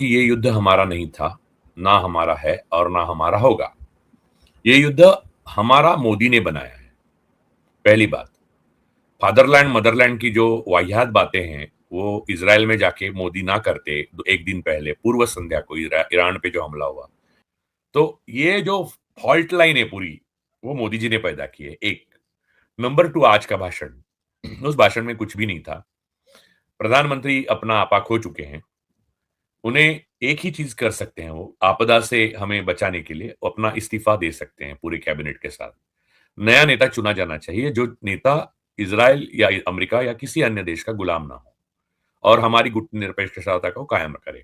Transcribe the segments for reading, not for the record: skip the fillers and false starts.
क्योंकि ये युद्ध हमारा नहीं था, ना हमारा है और ना हमारा होगा। ये युद्ध हमारा मोदी ने बनाया है। पहली बात, फादरलैंड, मदरलैंड की जो वाहियात बातें हैं, वो इज़राइल में जाके मोदी ना करते, 1 दिन पहले पूर्व संध्या को ईरान पे जो हमला हुआ। तो ये जो फॉल्ट लाइन है पूरी, वो मोदी जी ने पैदा की है, 1। नंबर 2, आज का भाषण, उस भाषण में कुछ भी नहीं था। प्रधानमंत्री अपना आपा खो चुके हैं। उन्हें एक ही चीज़ कर सकते हैं वो, आपदा से हमें बचाने के लिए वो अपना इस्तीफ़ा दे सकते हैं पूरे कैबिनेट के साथ। नया नेता चुना जाना चाहिए, जो नेता इज़राइल या अमेरिका या किसी अन्य देश का गुलाम ना हो और हमारी गुटनिरपेक्षता को कायम करे।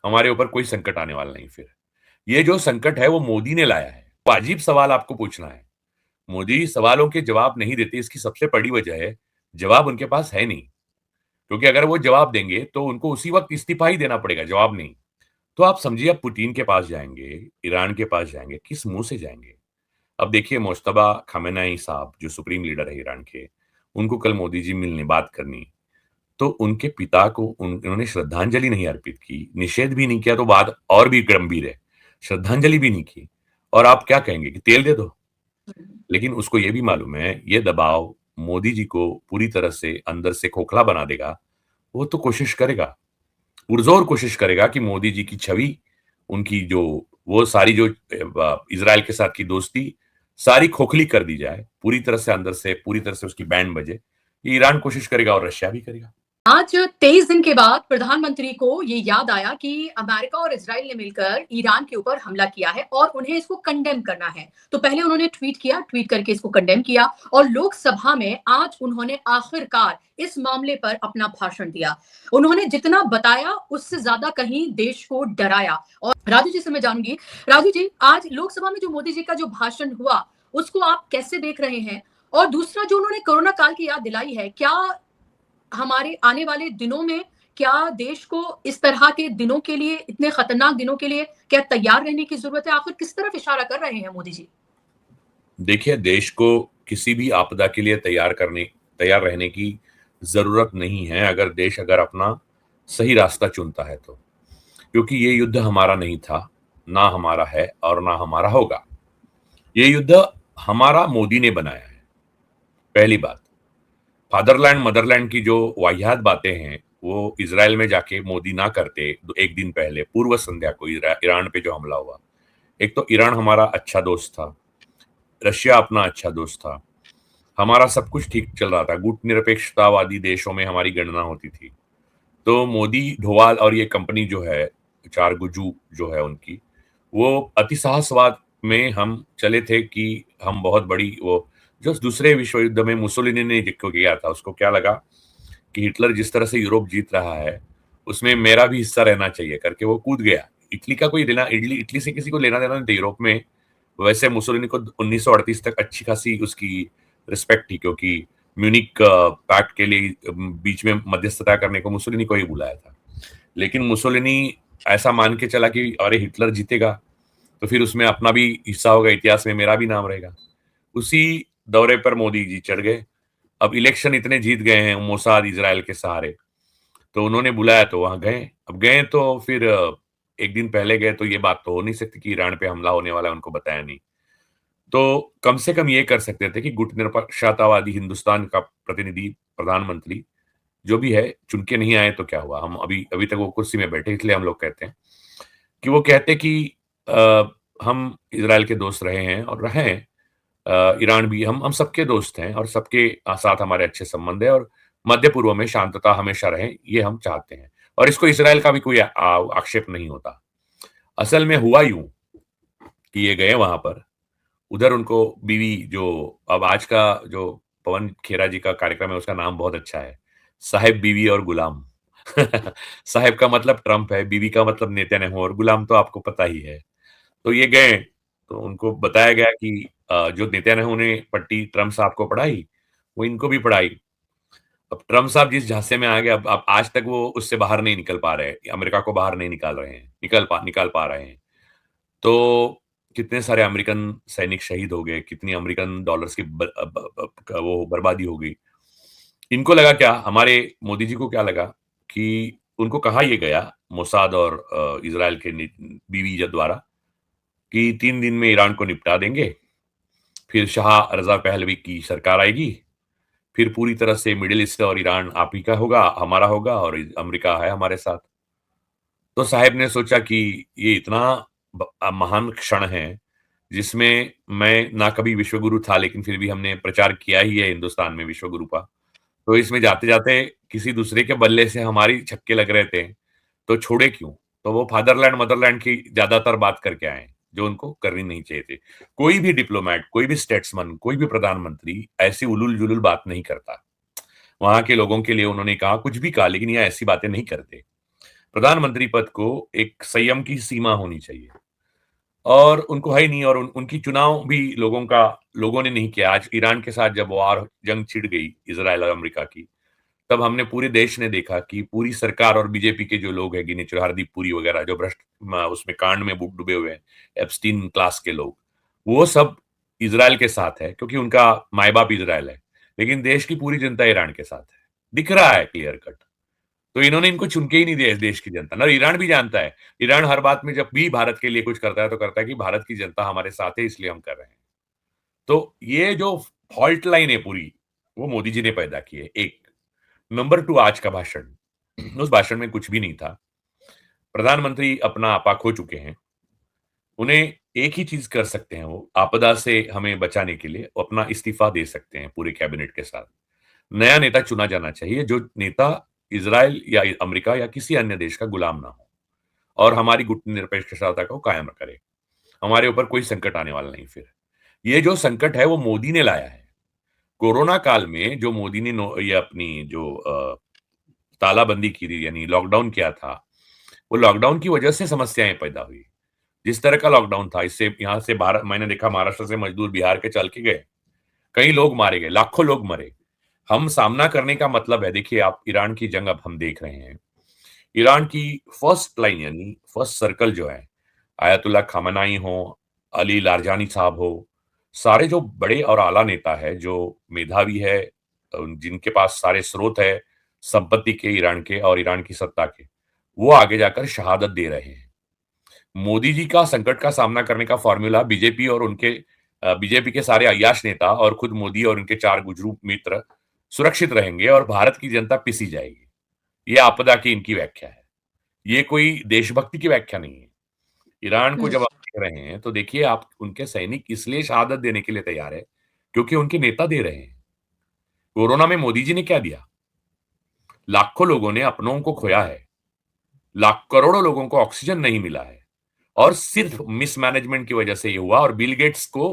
हमारे ऊपर कोई संकट आने वाला नहीं फिर। ये जो संकट है वो मोदी ने लाया है। वाजिब सवाल आपको पूछना है। मोदी सवालों के जवाब नहीं देते, इसकी सबसे बड़ी वजह है, जवाब उनके पास है नहीं। क्योंकि अगर वो जवाब देंगे तो उनको उसी वक़्त इस्तीफ़ा ही देना पड़ेगा, जवाब नहीं। तो आप समझिए, आप पुतिन के पास जाएँगे, ईरान के पास जाएँगे, किस मुँह से जाएँगे? अब देखिए, मुज्तबा खामेनेई साहब जो सुप्रीम लीडर है ईरान के, उनको कल मोदी जी मिलने, बात करनी, तो उनके पिता को उन्होंने श्रद्धांजलि नहीं अर्पित की, निषेध भी नहीं किया, तो बात और भी गंभीर है। श्रद्धांजलि भी नहीं की और आप क्या कहेंगे कि तेल दे दो? लेकिन उसको ये भी मालूम है, ये दबाव मोदी जी को पूरी तरह से अंदर से खोखला बना देगा। वो तो कोशिश करेगा, पुरज़ोर कोशिश करेगा कि मोदी जी की छवि, उनकी जो वो सारी जो इज़राइल के साथ की दोस्ती, सारी खोखली कर दी जाए, पूरी तरह से अंदर से, पूरी तरह से उसकी बैंड बजे। ये ईरान कोशिश करेगा और रशिया भी करेगा। आज 23 दिन के बाद प्रधानमंत्री को ये याद आया कि अमेरिका और इजराइल ने मिलकर ईरान के ऊपर हमला किया है और उन्हें इसको कंडेम करना है। तो पहले उन्होंने ट्वीट किया, ट्वीट करके इसको कंडेम किया और लोकसभा में आज उन्होंने आखिरकार इस मामले पर अपना भाषण दिया। उन्होंने जितना बताया उससे ज्यादा कहीं देश को डराया। और राजू जी से मैं जानूंगी, राजू जी, आज लोकसभा में जो मोदी जी का जो भाषण हुआ उसको आप कैसे देख रहे हैं? और दूसरा, जो उन्होंने कोरोना काल की याद दिलाई है, क्या हमारे आने वाले दिनों में, क्या देश को इस तरह के दिनों के लिए, इतने खतरनाक दिनों के लिए क्या तैयार रहने की जरूरत है? आखिर किस तरफ इशारा कर रहे हैं मोदी जी? देखिए, देश को किसी भी आपदा के लिए तैयार रहने की ज़रूरत नहीं है, अगर देश अपना सही रास्ता चुनता है तो। क्योंकि ये युद्ध हमारा नहीं था, ना हमारा है और ना हमारा होगा। ये युद्ध हमारा मोदी ने बनाया है, पहली बात। फादरलैंड, मदरलैंड की जो वाहियात बातें हैं, वो इज़राइल में जाके मोदी ना करते, 1 दिन पहले पूर्व संध्या को ईरान पे जो हमला हुआ। एक तो ईरान हमारा अच्छा दोस्त था, रशिया अपना अच्छा दोस्त था, हमारा सब कुछ ठीक चल रहा था, गुटनिरपेक्षतावादी देशों में हमारी गणना होती थी। तो मोदी, ढोवाल और ये कंपनी जो है, चारगुजू जो है उनकी, वो अति साहसवाद में हम चले थे कि हम बहुत बड़ी वो, जो दूसरे विश्व युद्ध में मुसोलिनी ने जिक्र किया था, उसको क्या लगा कि हिटलर जिस तरह से यूरोप जीत रहा है, उसमें मेरा भी हिस्सा रहना चाहिए करके वो कूद गया। इटली का कोई लेना, इटली से किसी को लेना-देना नहीं था यूरोप में। वैसे मुसोलिनी को 1938 तक अच्छी खासी उसकी रिस्पेक्ट थी, क्योंकि म्यूनिक पैक्ट के लिए बीच में मध्यस्थता करने को मुसोलिनी को ही बुलाया था। लेकिन मुसोलिनी ऐसा मान के चला कि अरे हिटलर जीतेगा, तो फिर उसमें अपना भी हिस्सा होगा, इतिहास में मेरा भी नाम रहेगा। उसी दौरे पर मोदी जी चढ़ गए। अब इलेक्शन इतने जीत गए हैं मोसाद, इज़राइल के सहारे, तो उन्होंने बुलाया तो वहाँ गए। अब गए तो फिर 1 दिन पहले गए, तो ये बात तो हो नहीं सकती कि ईरान पे हमला होने वाला है, उनको बताया नहीं। तो कम से कम ये कर सकते थे कि गुटनिरपेक्षतावादी हिंदुस्तान का प्रतिनिधि, प्रधानमंत्री जो भी है, चुन के नहीं आए तो क्या हुआ? हम अभी अभी तक वो कुर्सी में बैठे, इसलिए हम लोग कहते हैं कि वो कहते कि हम इज़राइल के दोस्त रहे हैं और रहे हैं। ईरान भी, हम सबके दोस्त हैं और सबके साथ हमारे अच्छे संबंध है और मध्य पूर्व में शांतता हमेशा रहे, ये हम चाहते हैं। और इसको इज़राइल का भी कोई आक्षेप नहीं होता। असल में हुआ यूँ कि ये गए वहाँ पर, उधर उनको बीवी, जो अब आज का जो पवन खेरा जी का कार्यक्रम है, उसका नाम बहुत अच्छा है, साहिब, बीवी और गुलाम। साहिब का मतलब ट्रम्प है, बीवी का मतलब नेतन्याहू और गुलाम तो आपको पता ही है। तो ये गए, तो उनको बताया गया कि जो नेतन्याहू ने पट्टी ट्रम्प साहब को पढ़ाई, वो इनको भी पढ़ाई। अब ट्रम्प साहब जिस झांसे में आ गए, अब आज तक वो उससे बाहर नहीं निकल पा रहे हैं, अमेरिका को बाहर नहीं निकाल रहे हैं, निकाल पा रहे हैं। तो कितने सारे अमेरिकन सैनिक शहीद हो गए, कितनी अमेरिकन डॉलर्स की वो बर्बादी हो गई। इनको लगा क्या, हमारे मोदी जी को क्या लगा कि उनको कहा ये गया मोसाद और इज़राइल के बीवी द्वारा कि 3 दिन में ईरान को निपटा देंगे, फिर शाह रज़ा पहलवी की सरकार आएगी, फिर पूरी तरह से मिडिल ईस्ट और ईरान आप ही का होगा, हमारा होगा और अमेरिका है हमारे साथ। तो साहब ने सोचा कि ये इतना महान क्षण है, जिसमें मैं ना कभी विश्वगुरु था, लेकिन फिर भी हमने प्रचार किया ही है हिंदुस्तान में विश्वगुरु का। तो इसमें जाते-जाते किसी दूसरे के बल्ले से हमारी छक्के लग रहे थे, तो छोड़े क्यों? तो वो फादरलैंड, मदरलैंड की ज़्यादातर बात करके आए, जो उनको करनी नहीं चाहिए थी। कोई भी डिप्लोमैट, कोई भी स्टेट्समैन, कोई भी प्रधानमंत्री ऐसी उलूल-जुलूल बात नहीं करता। वहाँ के लोगों के लिए उन्होंने कहा, कुछ भी कहा, लेकिन ये ऐसी बातें नहीं करते। प्रधानमंत्री पद को एक संयम की सीमा होनी चाहिए और उनको है ही नहीं और उनकी चुनाव भी लोगों ने नहीं किया। आज ईरान के साथ जब वार जंग छिड़ गई इज़राइल और अमेरिका की, तब हमने पूरे देश ने देखा कि पूरी सरकार और बीजेपी के जो लोग हैं गिने चुने हरदीप पुरी वगैरह जो भ्रष्ट उसमें कांड में डूबे हुए हैं, एप्स्टीन क्लास के लोग, वो सब इज़राइल के साथ है क्योंकि उनका माँ-बाप इज़राइल है। लेकिन देश की पूरी जनता ईरान के साथ है। दिख रहा है क्लियर कट। तो इन्होंने इनको चुन के ही नहीं दिया इस देश की जनता ने और ईरान भी जानता है। ईरान हर बात में जब भी भारत के लिए कुछ करता है तो करता है कि भारत की जनता हमारे साथ है इसलिए हम कर रहे हैं। तो ये जो फॉल्ट लाइन है पूरी, वो मोदी जी ने पैदा की है, एक। नंबर 2 आज का भाषण, उस भाषण में कुछ भी नहीं था। प्रधानमंत्री अपना आपा खो चुके हैं। उन्हें एक ही चीज़ कर सकते हैं वो, आपदा से हमें बचाने के लिए वो अपना इस्तीफा दे सकते हैं पूरे कैबिनेट के साथ। नया नेता चुना जाना चाहिए जो नेता इज़राइल या अमेरिका या किसी अन्य देश का गुलाम ना हो और हमारी गुटनिरपेक्षता को कायम करे। हमारे ऊपर कोई संकट आने वाला नहीं फिर। ये जो संकट है वो मोदी ने लाया है। कोरोना काल में जो मोदी ने ये अपनी जो तालाबंदी की थी यानी लॉकडाउन किया था, वो लॉकडाउन की वजह से समस्याएँ पैदा हुई। जिस तरह का लॉकडाउन था इससे यहाँ से मैंने देखा महाराष्ट्र से मजदूर बिहार के चल के गए। कई लोग मारे गए, लाखों लोग मरे। हम सामना करने का मतलब है देखिए आप ईरान की जंग अब हम देख रहे हैं। ईरान की फर्स्ट लाइन यानी फर्स्ट सर्कल जो है, आयतुल्लाह खामेनेई हो, अली लारजानी साहब हो, सारे जो बड़े और आला नेता है, जो मेधावी है, जिनके पास सारे स्रोत है, संपत्ति के ईरान के और ईरान की सत्ता के, वो आगे जाकर शहादत दे रहे हैं। मोदी जी का संकट का सामना करने का फॉर्मूला बीजेपी के सारे अय्याश नेता और खुद मोदी और उनके 4 गुजरू मित्र सुरक्षित रहेंगे और भारत की जनता पिसी जाएगी। ये आपदा की इनकी व्याख्या है। ये कोई देशभक्ति की व्याख्या नहीं है। ईरान को जब आप देख रहे हैं, तो देखिए आप उनके सैनिक इसलिए शहादत देने के लिए तैयार है, क्योंकि उनके नेता दे रहे हैं। कोरोना में मोदी जी ने क्या दिया? लाखों लोगों ने अपनों को खोया है। करोड़ों लोगों को ऑक्सीजन नहीं मिला है और सिर्फ मिसमैनेजमेंट की वजह से ये हुआ और बिल गेट्स को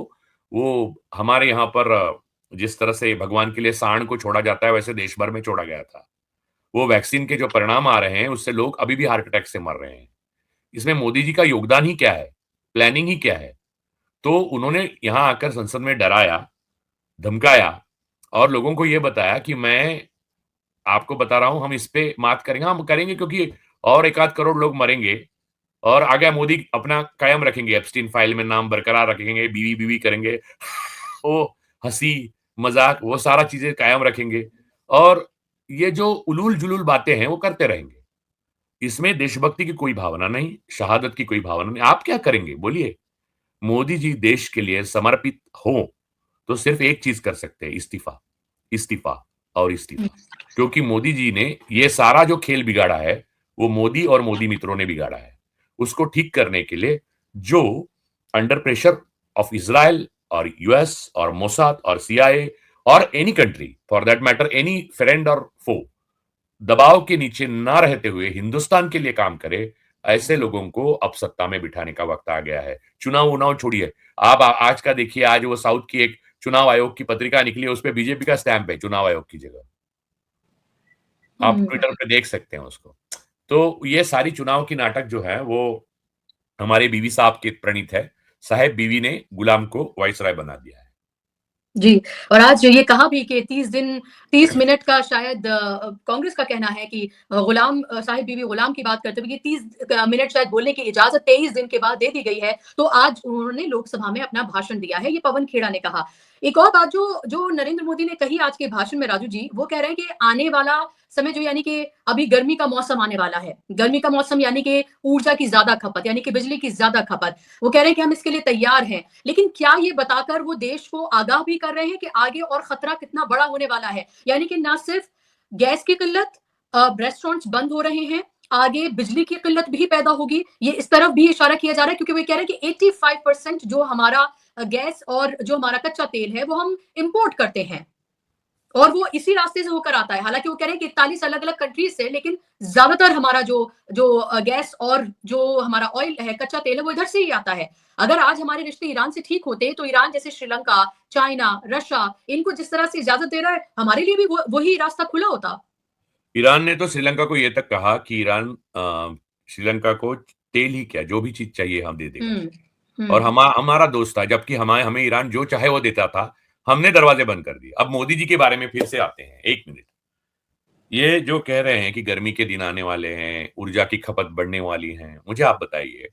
वो हमारे यहाँ पर जिस तरह से भगवान के लिए सांड को छोड़ा जाता है, वैसे देश भर में छोड़ा गया था। वो वैक्सीन के जो परिणाम आ रहे हैं, उससे लोग अभी भी हार्ट अटैक से मर रहे हैं। इसमें मोदी जी का योगदान ही क्या है? प्लानिंग ही क्या है? तो उन्होंने यहाँ आकर संसद में डराया, धमकाया और लोगों को ये बताया कि मैं आपको बता रहा हूँ हम इस पे मात करेंगे। हम करेंगे क्योंकि और 1 आध करोड़ लोग मरेंगे और आगे मोदी अपना कायम रखेंगे, एप्स्टीन फाइल में नाम बरकरार रखेंगे, बीवी-बीवी करेंगे। वो हँसी, मज़ाक वो सारा चीज़ें कायम रखेंगे और ये जो उलूल-जुलूल बातें हैं, वो करते रहेंगे। इसमें देशभक्ति की कोई भावना नहीं, शहादत की कोई भावना नहीं। आप क्या करेंगे बोलिए? मोदी जी देश के लिए समर्पित हों, तो सिर्फ एक चीज़ कर सकते हैं इस्तीफ़ा, इस्तीफ़ा और इस्तीफ़ा। क्योंकि मोदी जी ने ये सारा जो खेल बिगाड़ा है, वो मोदी और मोदी मित्रों ने बिगाड़ा है। उसको ठीक करने के लिए जो अंडर प्रेशर ऑफ इज़राइल और यूएस और मोसाद और सीआईए और any country for that matter any friend और फो दबाव के नीचे ना रहते हुए हिंदुस्तान के लिए काम करे, ऐसे लोगों को अब सत्ता में बिठाने का वक्त आ गया है। चुनाव-वुनाव छोड़िए। आप आज का देखिए, आज वो साउथ की एक चुनाव आयोग की पत्रिका निकली है, उसपे बीजेपी का स्टैम्प है चुनाव आयोग की जगह। आप ट्विटर पे देख सकते हैं उसको। तो ये सारी चुनाव की नाटक जो है वो हमारे बीवी साहब के प्रणीत है। साहेब बीवी ने गुलाम को वाइसराय बना दिया है। जी, और आज ये कहा भी कि 30 मिनट का शायद कांग्रेस का कहना है कि गुलाम साहिब बीवी गुलाम की बात करते हुए कि 30 मिनट शायद बोलने की इजाज़त 23 दिन के बाद दे दी गई है। तो आज उन्होंने लोकसभा में अपना भाषण दिया है, ये पवन खेड़ा ने कहा। एक और बात जो जो नरेंद्र मोदी ने कही आज के भाषण में राजू जी, वो कह रहे हैं कि आने वाला समय जो यानी कि अभी गर्मी का मौसम आने वाला है। गर्मी का मौसम यानी कि ऊर्जा की ज़्यादा खपत, यानी कि बिजली की ज़्यादा खपत। वो कह रहे हैं कि हम इसके लिए तैयार हैं। लेकिन क्या ये बताकर वो देश को आगाह भी कर रहे हैं कि आगे और खतरा कितना बड़ा होने वाला है? यानी कि ना सिर्फ गैस की किल्लत, रेस्टोरेंट्स बंद हो रहे हैं, आगे बिजली की किल्लत भी पैदा होगी। ये इस तरफ भी इशारा किया जा रहा है क्योंकि वो कह रहे हैं कि 85% जो हमारा गैस और जो हमारा कच्चा तेल है वो हम इंपोर्ट करते हैं और वो इसी रास्ते से होकर आता है। हालांकि वो कह रहे हैं कि 41 अलग अलग कंट्रीज से, लेकिन ज्यादातर हमारा जो जो गैस और जो हमारा ऑयल है, कच्चा तेल है, वो इधर से ही आता है। अगर आज हमारे रिश्ते ईरान से ठीक होते तो ईरान जैसे श्रीलंका, चाइना, रशिया, इनको जिस तरह से इजाजत दे रहा है, हमारे लिए भी वही रास्ता खुला होता। ईरान ने तो श्रीलंका को ये तक कहा कि ईरान श्रीलंका को तेल ही क्या, जो भी चीज चाहिए हम दे देगा। हम्म। और हम्म। हमारा दोस्त था, जबकि हमें ईरान जो चाहे वो देता था। हमने दरवाजे बंद कर दिए। अब मोदी जी के बारे में फिर से आते हैं, 1 मिनट। ये जो कह रहे हैं कि गर्मी के दिन आने वाले हैं, ऊर्जा की खपत बढ़ने वाली है, मुझे आप बताइए।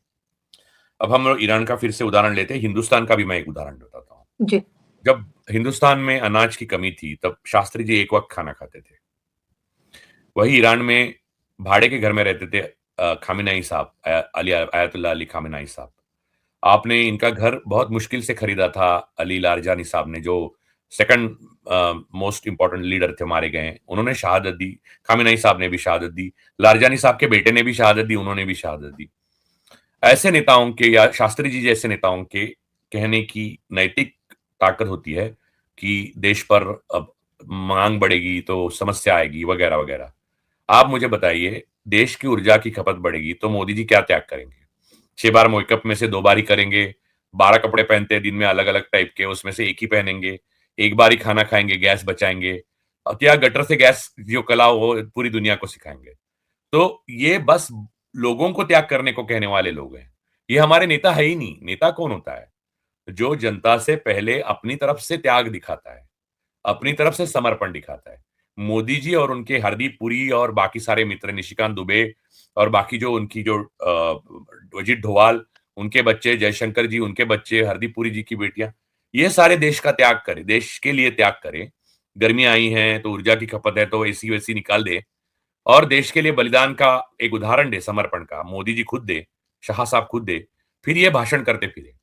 अब हम ईरान का फिर से उदाहरण लेते हैं, हिंदुस्तान का भी मैं एक उदाहरण बताता हूँ। जी। जब हिंदुस्तान में अनाज की कमी थी, तब शास्त्री जी एक वक्त खाना खाते थे। वही ईरान में भाड़े के घर में रहते थे खामेनेई साहब, अली आयतुल्लाह अली खामेनेई साहब। आपने इनका घर बहुत मुश्किल से खरीदा था, अली लारजानी साहब ने, जो सेकंड मोस्ट इंपॉर्टेंट लीडर थे, मारे गए। उन्होंने शहादत दी। खामेनेई साहब ने भी शहादत दी। लारजानी साहब के बेटे ने भी शहादत दी, उन्होंने भी शहादत दी। ऐसे नेताओं के, या शास्त्री जी जैसे नेताओं के कहने की नैतिक ताकत होती है कि देश पर अब मांग बढ़ेगी तो समस्या आएगी, वगैरह वगैरह। आप मुझे बताइए, देश की ऊर्जा की खपत बढ़ेगी तो मोदी जी क्या त्याग करेंगे? 6 बार मेकअप में से 2 बार ही करेंगे। 12 कपड़े पहनते हैं दिन में, अलग अलग टाइप के, उसमें से एक ही पहनेंगे। एक बार ही खाना खाएंगे, गैस बचाएंगे। क्या गटर से गैस जो कला वो पूरी दुनिया को सिखाएंगे? तो ये बस लोगों को त्याग करने को कहने वाले लोग हैं। ये हमारे नेता है ही नहीं। नेता कौन होता है? जो जनता से पहले अपनी तरफ से त्याग दिखाता है, अपनी तरफ से समर्पण दिखाता है। मोदी जी और उनके हरदीप पुरी और बाकी सारे मित्र, निशिकांत दुबे और बाकी जो उनकी जो अजित डोभाल, उनके बच्चे, जयशंकर जी, उनके बच्चे, हरदीप पुरी जी की बेटियां, ये सारे देश का त्याग करें, देश के लिए त्याग करें। गर्मियां आई हैं तो ऊर्जा की खपत है तो एसी वेसी निकाल दे और देश के लिए बलिदान का एक उदाहरण दे, समर्पण का। मोदी जी खुद दे, शाह साहब खुद दे, फिर ये भाषण करते फिरे।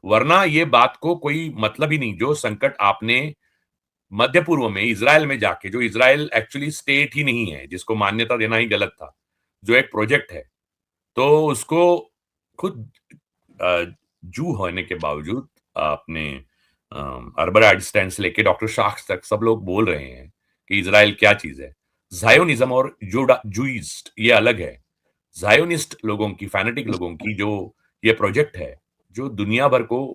वरना ये बात को कोई मतलब ही नहीं। जो संकट आपने मध्य पूर्व में, इज़राइल में जाके, जो इज़राइल एक्चुअली स्टेट ही नहीं है, जिसको मान्यता देना ही गलत था, जो एक प्रोजेक्ट है, तो उसको खुद अ, जू होने के बावजूद अपने अल्बर्ट आइंस्टाइन से लेके डॉक्टर शाक्स तक सब लोग बोल रहे हैं कि इज़राइल क्या चीज़ है। ज़ायोनिज़्म और जूइस्ट ये अलग है। ज़ायोनिस्ट लोगों की, फैनेटिक लोगों की जो ये प्रोजेक्ट है, जो दुनिया भर को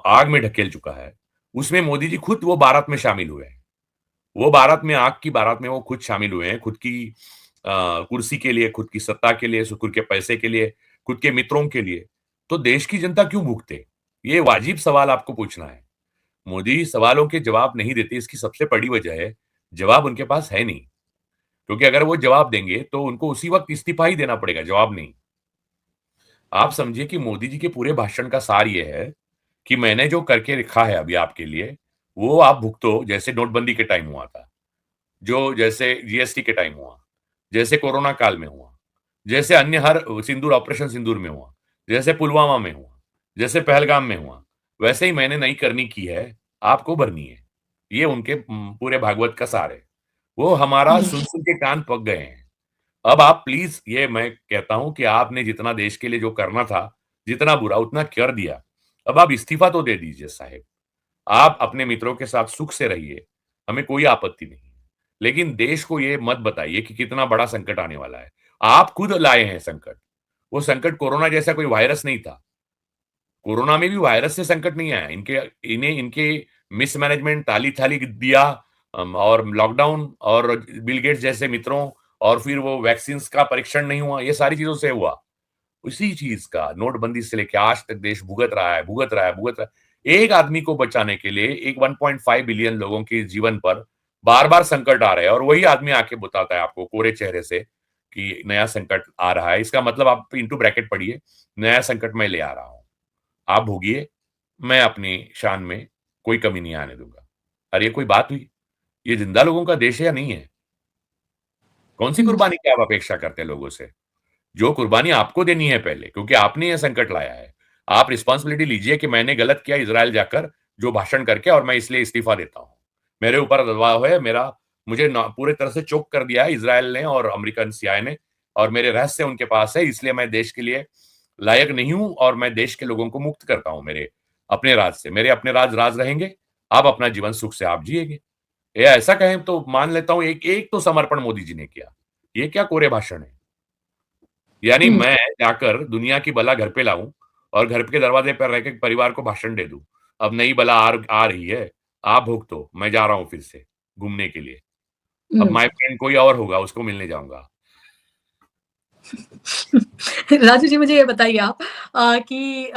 आग में ढकेल चुका है, उसमें मोदी जी खुद वो बारात में शामिल हुए हैं। वो बारात में, आग की बारात में वो खुद शामिल हुए हैं, खुद की कुर्सी के लिए, खुद की सत्ता के लिए, खुद के पैसे के लिए, खुद के मित्रों के लिए। तो देश की जनता क्यों भुगते? ये वाजिब सवाल आपको पूछना है। मोदी सवालों के जवाब नहीं देते, इसकी सबसे बड़ी वजह है, जवाब उनके पास है नहीं। क्योंकि अगर वो जवाब देंगे, तो उनको उसी वक़्त इस्तीफा ही देना पड़ेगा, जवाब नहीं। आप समझिए कि मोदी जी के पूरे भाषण का सार ये है कि मैंने जो करके रखा है अभी आपके लिए, वो आप भुगतो, जैसे नोटबंदी के टाइम हुआ था। जो जैसे जीएसटी के टाइम हुआ, जैसे कोरोना काल में हुआ, जैसे अन्य हर सिंदूर, ऑपरेशन सिंदूर में हुआ, जैसे पुलवामा में हुआ, जैसे पहलगाम में हुआ, वैसे ही मैंने नई करनी की है, आपको भरनी है। ये उनके पूरे भागवत का सार है। वो हमारा हम्म। सुन-सुन के कान पक गए हैं। अब आप प्लीज़, ये मैं कहता हूँ कि आपने जितना देश के लिए जो करना था, जितना बुरा उतना कर दिया। अब आप इस्तीफा तो दे दीजिए साहब। आप अपने मित्रों के साथ सुख से रहिए, हमें कोई आपत्ति नहीं है। लेकिन देश को ये मत बताइए कि कितना बड़ा संकट आने वाला है। आप खुद लाए हैं संकट। वो संकट कोरोना जैसा कोई वायरस नहीं था। कोरोना में भी वायरस से संकट नहीं आया। इनके मिसमैनेजमेंट, ताली-थाली दिया, और लॉकडाउन और बिल गेट्स जैसे मित्रों, और फिर वो वैक्सीन्स का परीक्षण नहीं हुआ, ये सारी चीज़ों से हुआ। उसी चीज़ का नोटबंदी से लेके आज तक देश भुगत रहा है, भुगत रहा है, भुगत रहा है। एक आदमी को बचाने के लिए एक 1.5 बिलियन लोगों के जीवन पर बार-बार संकट आ रहे हैं, और वही आदमी आके बताता है आपको कोरे चेहरे से कि नया संकट आ रहा है। इसका मतलब आप इंटू ब्रैकेट पढ़िए, नया संकट मैं ले आ रहा हूँ। आप भोगिए, मैं अपनी शान में कोई कमी नहीं आने दूंगा। अरे ये कोई बात हुई? ये जिंदा लोगों का देश है या नहीं है? कौन सी कुर्बानी की आप अपेक्षा करते हैं लोगों से? जो कुर्बानी आपको देनी है पहले, क्योंकि आपने ये संकट लाया है। आप रिस्पॉन्सिबिलिटी लीजिए कि मैंने गलत किया इज़राइल जाकर, जो भाषण करके, और मैं इसलिए इस्तीफा देता हूँ। मेरे ऊपर दबाव है, मुझे पूरी तरह से चोक कर दिया है इज़राइल ने और अमेरिकन सीआईए ने, और मेरे रहस्य उनके पास है, इसलिए मैं देश के लिए लायक नहीं हूँ और मैं देश के लोगों को मुक्त करता हूँ मेरे अपने राज से। मेरे अपने राज रहेंगे, आप अपना जीवन सुख से आप जिएंगे। या ऐसा कहें तो मान लेता हूँ एक तो समर्पण मोदी जी ने किया। ये क्या कोरे भाषण है? यानी मैं जाकर दुनिया की बला घर पे लाऊं और घर के दरवाजे पर रह के परिवार को भाषण दे दूं। अब नई बला आ रही है, आप भुगतो, मैं जा रहा हूं फिर से घूमने के लिए। अब माय फ्रेंड कोई और होगा, उसको मिलने जाऊंगा। राजू जी, मुझे ये बताइए आप कि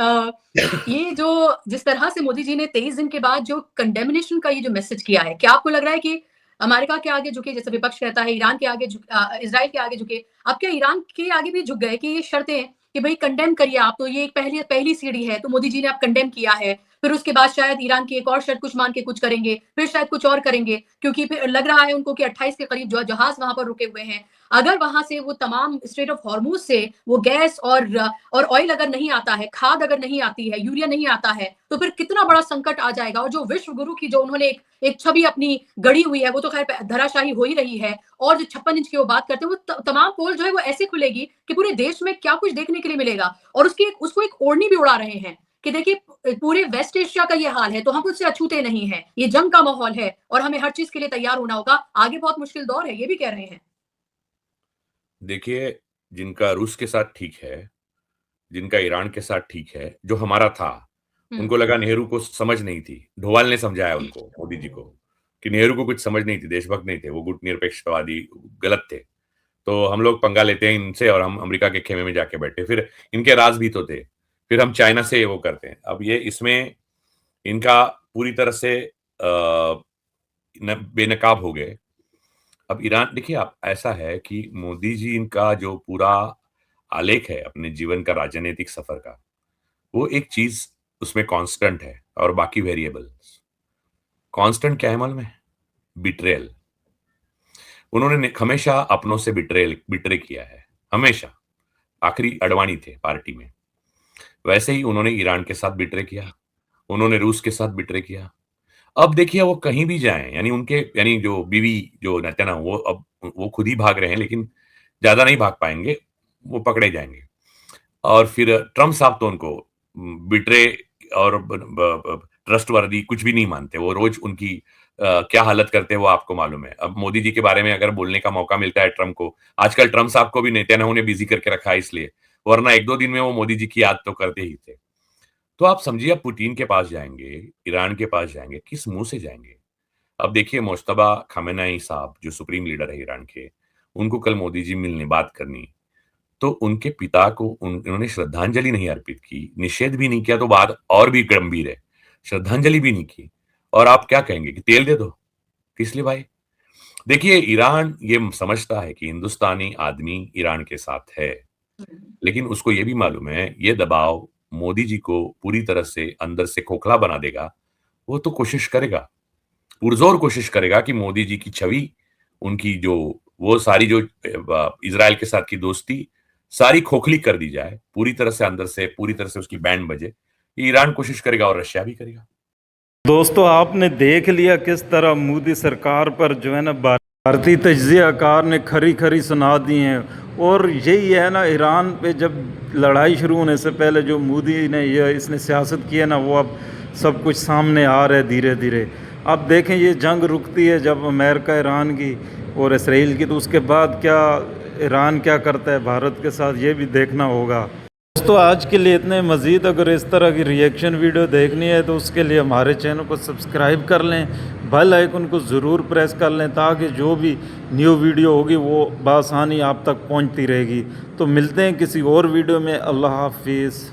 ये जो जिस तरह से मोदी जी ने 23 दिन के बाद जो कंडेमनेशन का ये जो मैसेज किया है, क्या आपको लग रहा है कि अमेरिका के आगे झुके, जैसे विपक्ष कहता है, ईरान के आगे इज़राइल के आगे झुके, अब क्या ईरान के आगे भी झुक गए कि ये शर्तें कि भई कंडेम करिए आप, तो ये एक पहली पहली सीढ़ी है, तो मोदी जी ने अब कंडेम किया है, फिर उसके बाद शायद ईरान की एक और शर्त कुछ मान के कुछ करेंगे, फिर शायद कुछ और करेंगे, क्योंकि फिर लग रहा है उनको कि 28 के करीब जो जहाज वहां पर रुके हुए हैं। अगर वहां से वो तमाम स्ट्रेट ऑफ हॉर्मूज से वो गैस और ऑयल अगर नहीं आता है, खाद अगर नहीं आती है, यूरिया नहीं आता है, तो फिर कितना बड़ा संकट आ जाएगा। और जो विश्व गुरु की जो उन्होंने एक छवि अपनी गढ़ी हुई है, वो तो खैर धराशाही हो ही रही है। और जो 56 इंच की वो बात करते हैं, वो तमाम पोल जो है वो ऐसे खुलेगी कि पूरे देश में क्या कुछ देखने के लिए मिलेगा। और उसको एक ओढ़नी भी उड़ा रहे हैं कि देखिए पूरे वेस्ट एशिया का ये हाल है, तो हम उससे अछूते नहीं है, ये जंग का माहौल है और हमें हर चीज के लिए तैयार होना होगा, आगे बहुत मुश्किल दौर है, ये भी कह रहे हैं। देखिए, जिनका रूस के साथ ठीक है, जिनका ईरान के साथ ठीक है, जो हमारा था, उनको लगा नेहरू को समझ नहीं थी। डोवाल ने समझाया उनको, मोदी जी को, कि नेहरू को कुछ समझ नहीं थी, देशभक्त नहीं थे, वो गुटनिरपेक्षवादी गलत थे। तो हम लोग पंगा लेते हैं इनसे और हम अमेरिका के खेमे में जाके बैठे। फिर इनके राज भी तो थे। फिर हम चाइना से वो करते हैं। अब ये इसमें इनका पूरी तरह से बेनकाब हो गए। अब ईरान, देखिए आप, ऐसा है कि मोदी जी इनका जो पूरा आलेख है अपने जीवन का राजनीतिक सफर का, वो एक चीज उसमें कांस्टेंट है और बाकी वेरिएबल्स। कांस्टेंट क्या है मालूम है? बिट्रेयल। उन्होंने हमेशा अपनों से बिट्रे किया है, हमेशा। आखिरी अडवाणी थे पार्टी में, वैसे ही उन्होंने ईरान के साथ बिट्रे किया, उन्होंने रूस के साथ बिट्रे किया। अब देखिए वो कहीं भी जाएं, यानी जो बीवी जो नेतन्याहू, वो अब वो खुद ही भाग रहे हैं, लेकिन ज्यादा नहीं भाग पाएंगे, वो पकड़े जाएंगे। और फिर ट्रम्प साहब तो उनको बिट्रे और ट्रस्टवर्दी कुछ भी नहीं मानते। वो रोज उनकी क्या हालत करते हैं वो आपको मालूम है। अब मोदी जी के बारे में अगर बोलने का मौका मिलता है ट्रम्प को, आजकल ट्रम्प साहब को भी नेतन्याहू ने बिजी करके रखा है इसलिए, वरना एक दो दिन में वो मोदी जी की याद तो करते ही थे। तो आप समझिए, आप पुतिन के पास जाएंगे, ईरान के पास जाएंगे, किस मुंह से जाएंगे? अब देखिए, मुश्तबा खामेनेई साहब जो सुप्रीम लीडर है ईरान के, उनको कल मोदी जी मिलने बात करनी, तो उनके पिता को उन्होंने श्रद्धांजलि नहीं अर्पित की, निषेध भी नहीं किया, तो बात और भी गंभीर है। श्रद्धांजलि भी नहीं की और आप क्या कहेंगे कि तेल दे दो? किस लिए भाई? देखिए, ईरान ये समझता है कि हिंदुस्तानी आदमी ईरान के साथ है, लेकिन उसको ये भी मालूम है ये दबाव मोदी जी को पूरी तरह से अंदर से खोखला बना देगा। वो तो कोशिश करेगा, पुरजोर कोशिश करेगा कि मोदी जी की छवि, उनकी जो वो सारी जो इज़राइल के साथ की दोस्ती, सारी खोखली कर दी जाए, पूरी तरह से अंदर से पूरी तरह से उसकी बैंड बजे। ईरान कोशिश करेगा और रशिया भी करेगा। दोस्तों, आपने देख लिया किस तरह मोदी सरकार पर जो है ना भारतीय तज्ज़ियाकार ने खरी खरी सुना दी हैं। और यही है ना, ईरान पे जब लड़ाई शुरू होने से पहले जो मोदी ने इसने सियासत की है ना, वो अब सब कुछ सामने आ रहा है धीरे धीरे। अब देखें, ये जंग रुकती है जब अमेरिका ईरान की और इसराइल की, तो उसके बाद क्या ईरान क्या करता है भारत के साथ, ये भी देखना होगा। दोस्तों, आज के लिए इतने। मज़ीद अगर इस तरह की रिएक्शन वीडियो देखनी है तो उसके लिए हमारे चैनल को सब्सक्राइब कर लें, बेल आइकन को ज़रूर प्रेस कर लें, ताकि जो भी न्यू वीडियो होगी वो बआसानी आप तक पहुंचती रहेगी। तो मिलते हैं किसी और वीडियो में। अल्लाह हाफिज़।